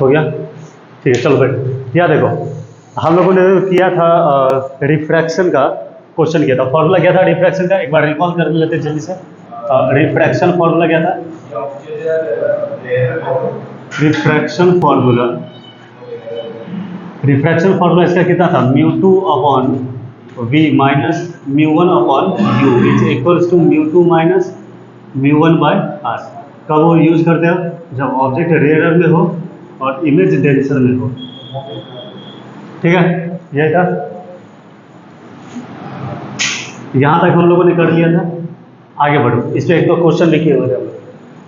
हो गया? ठीक है, चलो बैठ। या देखो, हम लोगों ने किया था रिफ्रैक्शन का क्वेश्चन किया था। फॉर्मूला क्या था रिफ्रैक्शन का, एक बार रिकॉल कर लेते हैं जल्दी से। रिफ्रैक्शन फॉर्मूला क्या था? रिफ्रैक्शन फार्मूला इसका कितना था? Mu 2 upon v minus mu 1 upon u is equals to mu 2 minus mu 1 by r. कब वो यूज करते हैं? जब ऑब्जेक्ट रेयर में हो और इमेज डेंसर में हो। ठीक है, यही था। यहां तक हम लोगों ने कर लिया था। आगे बढ़ो, इस पर एक तो क्वेश्चन लिखे हुए थे।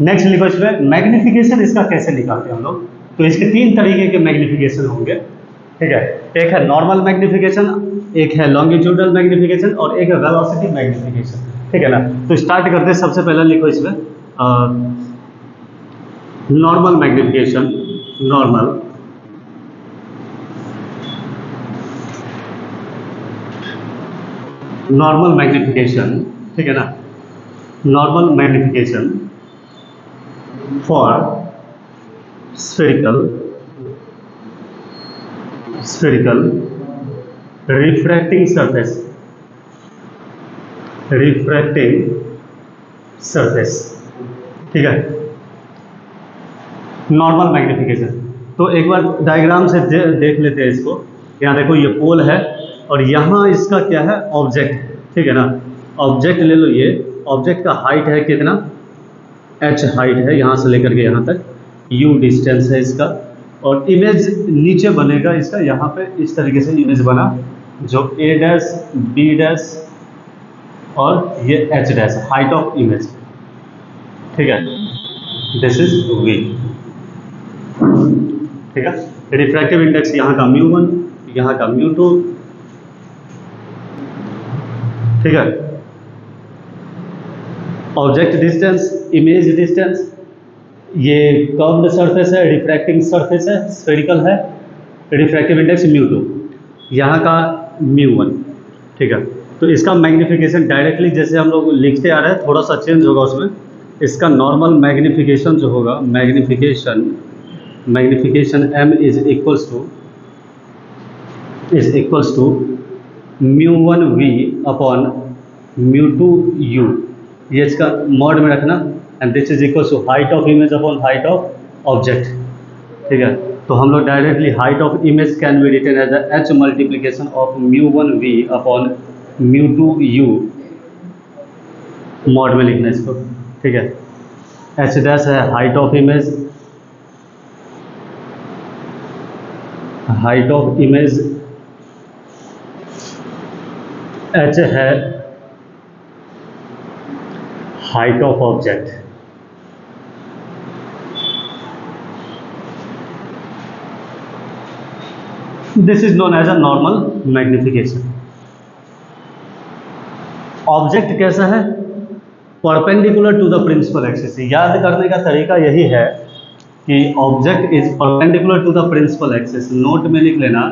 नेक्स्ट लिखो इसमें मैग्निफिकेशन इसका कैसे निकालते हैं हम लोग। तो इसके 3 तरीके के मैग्निफिकेशन होंगे। ठीक है, एक है नॉर्मल मैग्निफिकेशन, एक है लॉन्गिट्यूडल मैग्निफिकेशन और एक है वेलोसिटी मैग्निफिकेशन। ठीक है ना? तो स्टार्ट करते हैं। सबसे पहले लिखो इसमें नॉर्मल मैग्निफिकेशन। नॉर्मल मैग्निफिकेशन, ठीक है ना? Normal magnification for spherical refracting surface। ठीक है, नॉर्मल मैग्निफिकेशन। तो एक बार डायग्राम से देख लेते हैं इसको। यहाँ देखो, ये पोल है और यहाँ इसका क्या है? ऑब्जेक्ट। ठीक है ना? ऑब्जेक्ट ले लो। ये ऑब्जेक्ट का हाइट है कितना? h हाइट है यहाँ से लेकर के यहाँ तक, u डिस्टेंस है इसका, और इमेज नीचे बनेगा इसका। यहाँ पे इस तरीके से इमेज बना, जो a डैश b डैश और ये h dash, height of image. ठीक है, दिस इज v। ठीक है, रिफ्रैक्टिव इंडेक्स यहाँ का म्यू 1, यहाँ का म्यू 2। ठीक है, ऑब्जेक्ट डिस्टेंस, इमेज डिस्टेंस, ये कर्व्ड सरफेस है, रिफ्रैक्टिंग सरफेस है, स्फेरिकल है, रिफ्रैक्टिव इंडेक्स म्यू 2, यहाँ का म्यू 1। ठीक है, तो इसका मैग्निफिकेशन डायरेक्टली जैसे हम लोग लिखते आ रहे हैं, थोड़ा सा चेंज होगा उसमें। इसका नॉर्मल मैग्निफिकेशन जो होगा, magnification m is equals to mu 1 v upon mu 2 u। ये इसका मॉड में रखना, and this is equal to height of image upon height of object. ठीक है, तो हम लोग directly height of image can be written as h multiplication of mu 1 v upon mu 2 u। Mod में लिखना इसको। ठीक है, h डैश है हाइट ऑफ इमेज, h है height of object. This is known as a normal magnification. Object कैसा है? Perpendicular to the principal axis. याद करने का तरीका यही है कि object is perpendicular to the principal axis. Note में लिख लेना,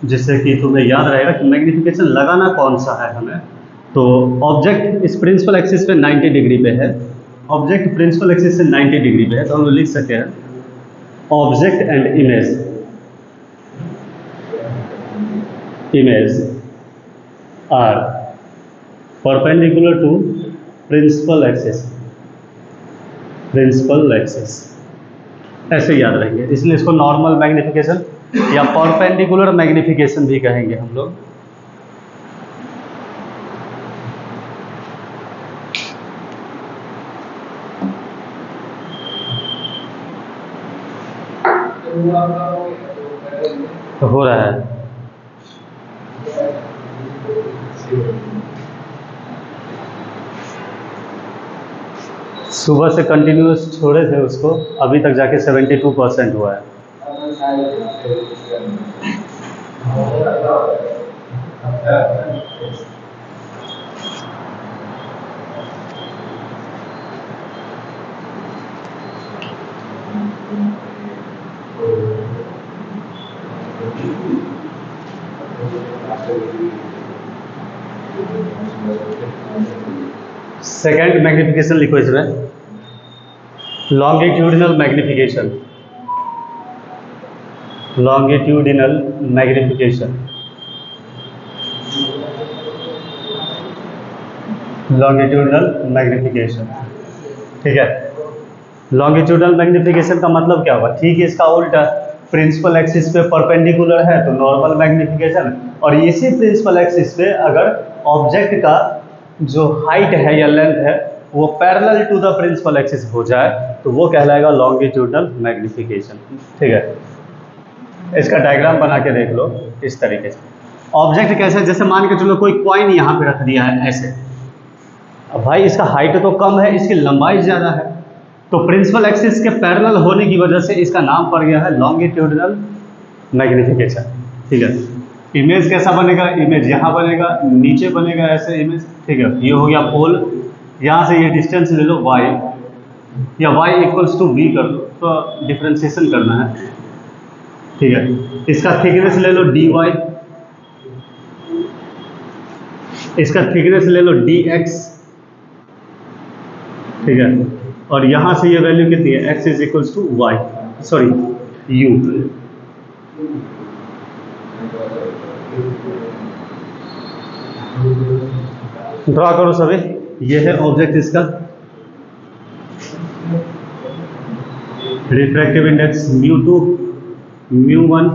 जिससे कि तुम्हें याद रहेगा कि मैग्निफिकेशन लगाना कौन सा है हमें। तो ऑब्जेक्ट इस प्रिंसिपल एक्सिस पे 90 डिग्री पे है। ऑब्जेक्ट प्रिंसिपल एक्सिस से 90 डिग्री पे है, तो हम लोग लिख सकते हैं object and image are perpendicular to principal axis. ऐसे याद रहेंगे, इसलिए इसको नॉर्मल मैग्निफिकेशन या परपेंडिकुलर मैग्निफिकेशन भी कहेंगे हम लोग। तो हो रहा है। सुबह से कंटिन्यूस छोड़े थे उसको, अभी तक जाके 72% हुआ है। सेकेंड मैग्निफिकेशन लिखो इसमें, longitudinal magnification. Longitudinal magnification, longitudinal magnification, ठीक है। लॉन्गिट्यूडिनल मैग्निफिकेशन का मतलब क्या होगा, ठीक इसका उल्टा, प्रिंसिपल एक्सिस पे परपेंडिकुलर है तो नॉर्मल मैग्निफिकेशन, और इसी प्रिंसिपल एक्सिस पे अगर ऑब्जेक्ट का जो हाइट है या लेंथ है वो parallel to the principal axis हो जाए तो वो कहलाएगा लॉन्गिट्यूडिनल मैग्निफिकेशन, ठीक है। इसका डायग्राम बना के देख लो इस तरीके से। ऑब्जेक्ट कैसे, जैसे मान के चलो कोई कॉइन यहाँ पे रख दिया है ऐसे, अब भाई इसका हाइट तो कम है, इसकी लंबाई ज़्यादा है, तो प्रिंसिपल एक्सिस के पैरेलल होने की वजह से इसका नाम पड़ गया है लॉन्गिट्यूडिनल मैग्निफिकेशन, ठीक है। इमेज कैसा बनेगा, इमेज यहाँ बनेगा, नीचे बनेगा ऐसे इमेज, ठीक है। ये हो गया पोल, यहाँ से ये डिस्टेंस ले लो y, या y इक्वल्स टू v कर लो, तो डिफ्रेंशिएशन करना है, ठीक है। इसका थिकनेस ले लो dy, इसका थिकनेस ले लो dx, ठीक है। और यहाँ से ये वैल्यू कितनी है, x is equals to y, sorry u। Draw करो सभी, ये है ऑब्जेक्ट इसका, रिफ्रैक्टिव इंडेक्स μ2 μ1,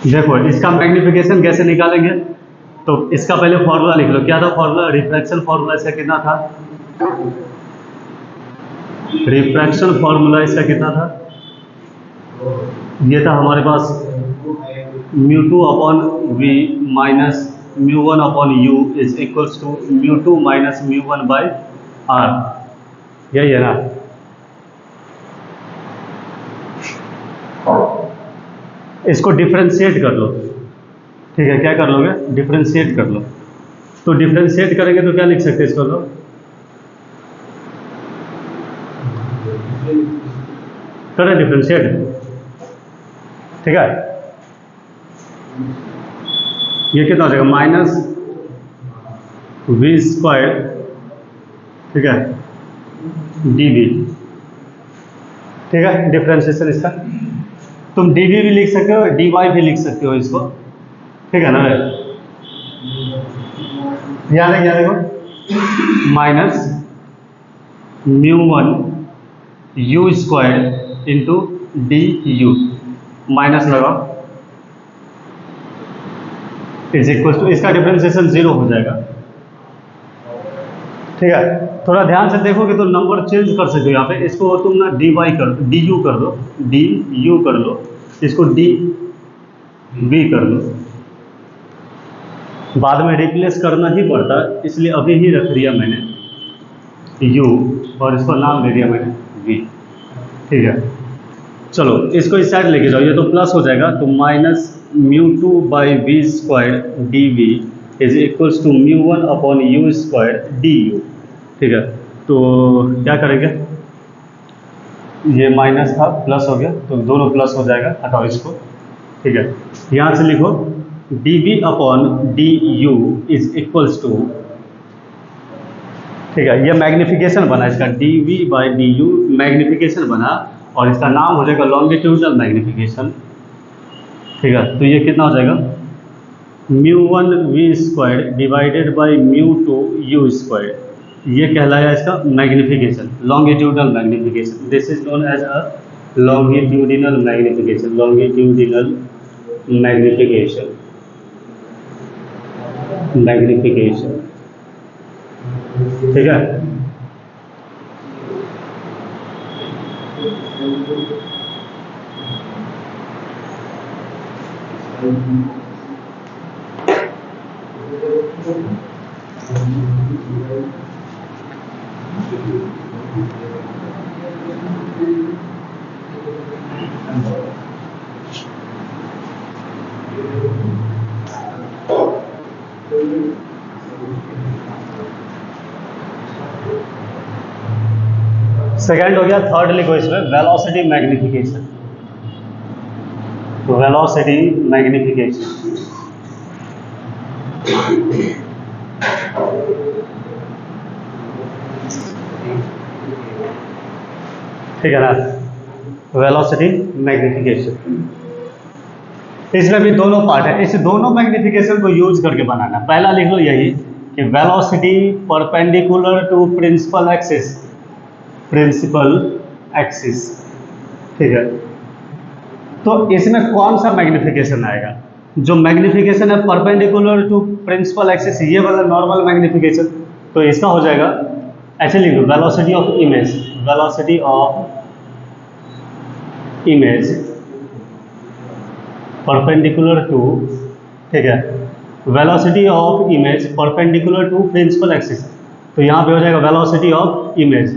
देखो इसका मैग्निफिकेशन कैसे निकालेंगे, तो इसका पहले फॉर्मूला लिख लो। क्या था फॉर्मूला, रिफ्रैक्शन फॉर्मूला इसका कितना था, रिफ्रैक्शन फॉर्मूला इसका कितना था, ये था हमारे पास μ2 upon v minus μ1 upon u is equals to μ2 minus μ1 by r, यही है ना। इसको डिफ्रेंशिएट कर लो, ठीक है। क्या कर लोगे, डिफ्रेंशिएट कर लो, तो डिफ्रेंशिएट करेंगे तो क्या लिख सकते हैं इसको, लो करें डिफ्रेंशिएट, ठीक है। ये कितना हो जाएगा, माइनस वी स्क्वायर, ठीक है, डी वी, ठीक है। डिफ्रेंशिएशन इसका तुम डी वी भी लिख सकते हो, डी वाई भी लिख सकते हो इसको, ठीक है ना। याद है क्या, देखो minus μ1 u square into d u, minus लगाओ, इज इक्वल टू, इसका डिफरेंशिएशन 0 हो जाएगा, ठीक है। थोड़ा ध्यान से देखोगे तो नंबर चेंज कर सकते हो यहाँ पे, इसको तुम ना डी वाई कर, डी यू कर दो, डी यू कर लो, इसको डी वी कर लो, बाद में रिप्लेस करना ही पड़ता इसलिए अभी ही रख दिया मैंने u और इसको नाम दे दिया मैंने v, ठीक है। चलो इसको इस साइड लेके जाओ, ये तो प्लस हो जाएगा, तो minus μ2 by v square d v is equals to μ1 upon u square d u, ठीक है। तो क्या करेंगे, ये माइनस था प्लस हो गया तो दोनों प्लस हो जाएगा, हटाओ इसको, ठीक है। यहाँ से लिखो d v upon d u is equals to, ठीक है, ये मैग्निफिकेशन बना इसका, d v by d u magnification बना और इसका नाम हो जाएगा लॉन्गिट्यूडनल मैग्निफिकेशन, ठीक है। तो ये कितना हो जाएगा, μ1 v square divided by μ2 u square ये कहलाया इसका magnification, longitudinal magnification. This is known as a longitudinal magnification, longitudinal magnification, magnification. ठीक है। सेकेंड हो गया। थर्ड लिखो इसमें वेलोसिटी मैग्निफिकेशन, वेलोसिटी मैग्निफिकेशन। ठीक है ना, वेलोसिटी मैग्निफिकेशन। इसमें भी दोनों पार्ट है, इस दोनों मैग्निफिकेशन को यूज करके बनाना। पहला लिख लो यही कि velocity perpendicular to principal axis, principal axis. ठीक है, तो इसमें कौन सा मैग्निफिकेशन आएगा? जो मैग्निफिकेशन है परपेंडिकुलर टू प्रिंसिपल एक्सिस, ये वाला नॉर्मल मैग्निफिकेशन, तो इसका हो जाएगा actually velocity of image, velocity of image perpendicular to, ठीक है, velocity of image perpendicular to principal axis. तो यहाँ पे हो जाएगा velocity of image,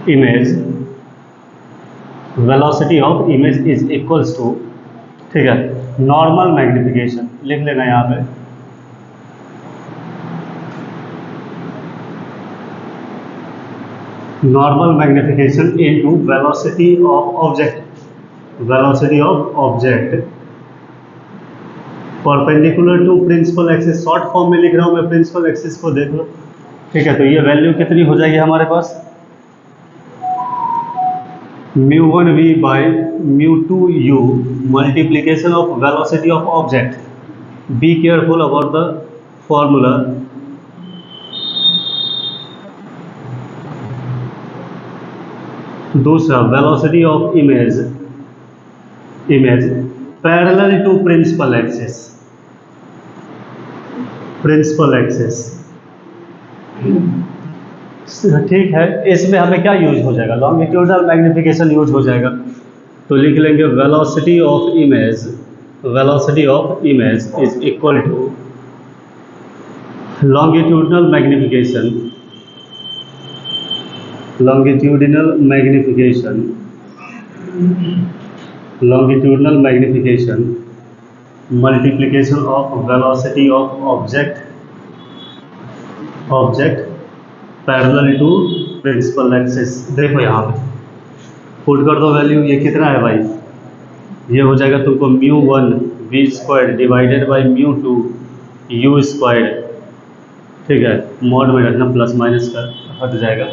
image velocity of image is equals to, ठीक है, नॉर्मल मैग्निफिकेशन लिख लेना यहाँ पे, normal magnification into velocity of object, velocity of object perpendicular to principal axis. Short form में लिख रहा हूँ मैं, प्रिंसिपल एक्सिस को देख लो। ठीक है, तो ये वैल्यू कितनी हो जाएगी हमारे पास, μ1v by μ2u multiplication of velocity of object. Be careful about the formula. दूसरा velocity of image, image parallel to principal axis, principal axis. ठीक है, इसमें हमें क्या यूज हो जाएगा, लॉन्गिट्यूडनल मैग्निफिकेशन यूज हो जाएगा। तो लिख लेंगे velocity of image, velocity of image is equal to longitudinal magnification, longitudinal magnification, longitudinal magnification multiplication of velocity of object, object parallel to principal axis। देखो यहाँ पे पुट कर दो वैल्यू, ये कितना है भाई, ये हो जाएगा तुमको μ1 v square divided by μ2 u square. ठीक है, मॉड में रखना, प्लस माइनस का हट जाएगा,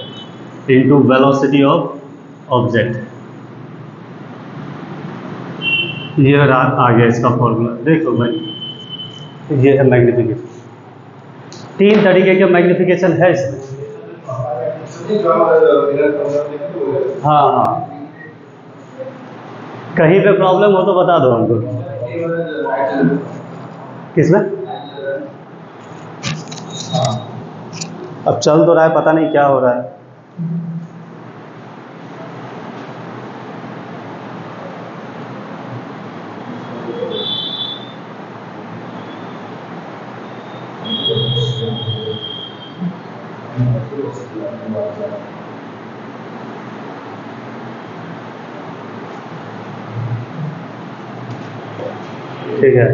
इंटू वेलोसिटी ऑफ ऑब्जेक्ट। ये आ गया इसका फॉर्मूला। देखो भाई, ये है मैग्निफिकेशन। 3 तरीके के मैग्निफिकेशन है इसमें। हाँ हाँ, कहीं पे प्रॉब्लम हो तो बता दो हमको। किसमें? अब चल तो रहा है, पता नहीं क्या हो रहा है। ठीक है,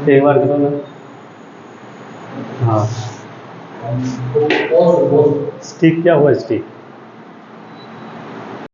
एक बार करो ना। हाँ, स्टिक क्या हुआ, स्टिक